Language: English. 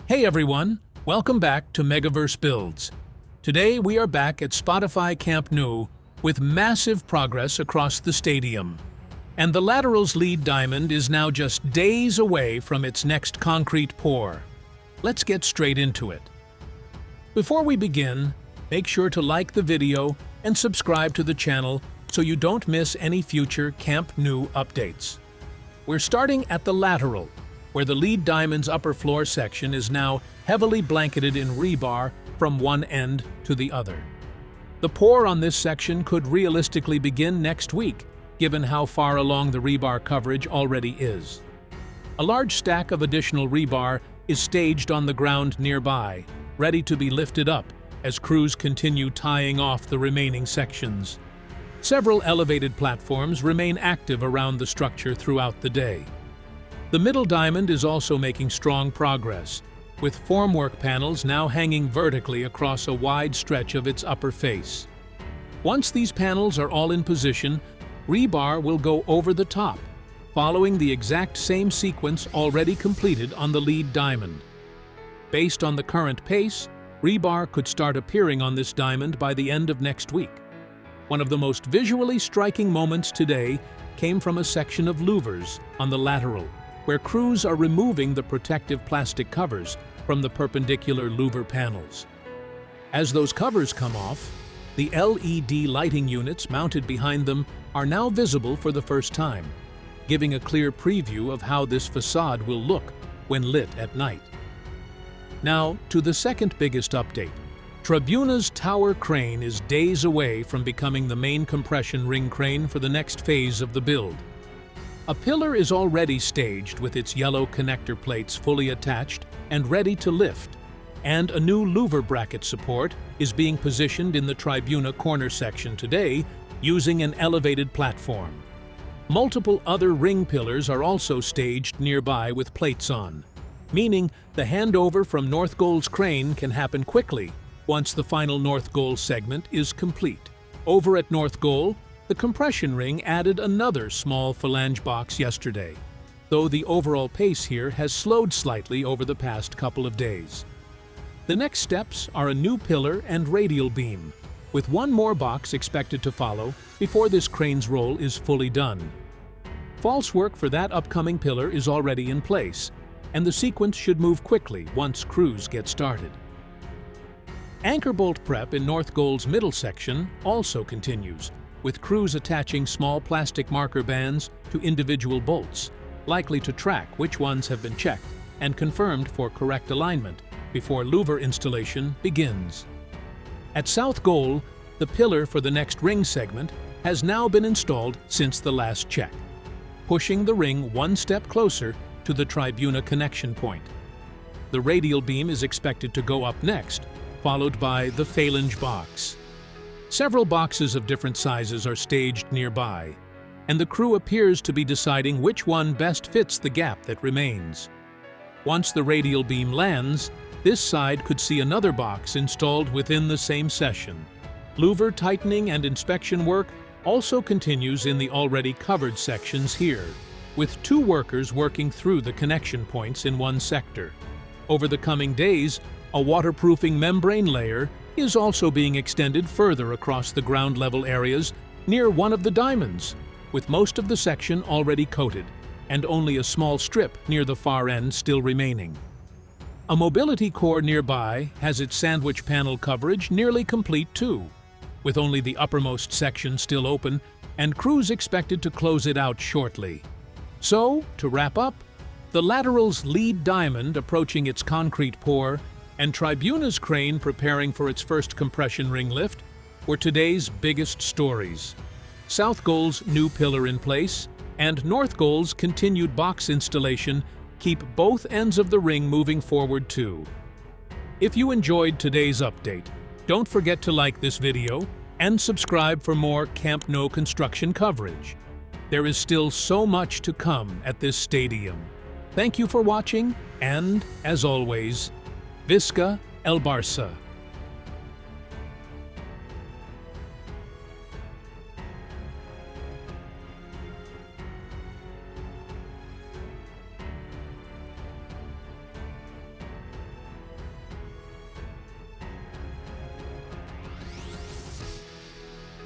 Hey everyone, welcome back to Megaverse Builds. Today we are back at Spotify Camp Nou with massive progress across the stadium. And the Lateral's lead diamond is now just days away from its next concrete pour. Let's get straight into it. Before we begin, make sure to like the video and subscribe to the channel so you don't miss any future Camp Nou updates. We're starting at the Lateral, where the lead diamond's upper floor section is now heavily blanketed in rebar from one end to the other. The pour on this section could realistically begin next week, given how far along the rebar coverage already is. A large stack of additional rebar is staged on the ground nearby, ready to be lifted up as crews continue tying off the remaining sections. Several elevated platforms remain active around the structure throughout the day. The middle diamond is also making strong progress, with formwork panels now hanging vertically across a wide stretch of its upper face. Once these panels are all in position, rebar will go over the top, following the exact same sequence already completed on the lead diamond. Based on the current pace, rebar could start appearing on this diamond by the end of next week. One of the most visually striking moments today came from a section of louvers on the Lateral, where crews are removing the protective plastic covers from the perpendicular louver panels. As those covers come off, the LED lighting units mounted behind them are now visible for the first time, giving a clear preview of how this facade will look when lit at night. Now, to the second biggest update. Tribuna's tower crane is days away from becoming the main compression ring crane for the next phase of the build. A pillar is already staged with its yellow connector plates fully attached and ready to lift, and a new louver bracket support is being positioned in the Tribuna corner section today using an elevated platform. Multiple other ring pillars are also staged nearby with plates on, meaning the handover from North Goal's crane can happen quickly once the final North Goal segment is complete. Over at North Goal, the compression ring added another small phalange box yesterday, though the overall pace here has slowed slightly over the past couple of days. The next steps are a new pillar and radial beam, with one more box expected to follow before this crane's roll is fully done. False work for that upcoming pillar is already in place, and the sequence should move quickly once crews get started. Anchor bolt prep in North Goal's middle section also continues, with crews attaching small plastic marker bands to individual bolts, likely to track which ones have been checked and confirmed for correct alignment before louver installation begins. At South Goal, the pillar for the next ring segment has now been installed since the last check, pushing the ring one step closer to the Tribuna connection point. The radial beam is expected to go up next, followed by the phalange box. Several boxes of different sizes are staged nearby, and the crew appears to be deciding which one best fits the gap that remains. Once the radial beam lands, this side could see another box installed within the same session. Louver tightening and inspection work also continues in the already covered sections here, with two workers working through the connection points in one sector. Over the coming days, a waterproofing membrane layer is also being extended further across the ground level areas near one of the diamonds, with most of the section already coated and only a small strip near the far end still remaining. A mobility core nearby has its sandwich panel coverage nearly complete too, with only the uppermost section still open and crews expected to close it out shortly. So, to wrap up, the Lateral's lead diamond approaching its concrete pour and Tribuna's crane preparing for its first compression ring lift were today's biggest stories. South Goal's new pillar in place and North Goal's continued box installation keep both ends of the ring moving forward too. If you enjoyed today's update, don't forget to like this video and subscribe for more Camp Nou construction coverage. There is still so much to come at this stadium. Thank you for watching and, as always, Visca el Barça.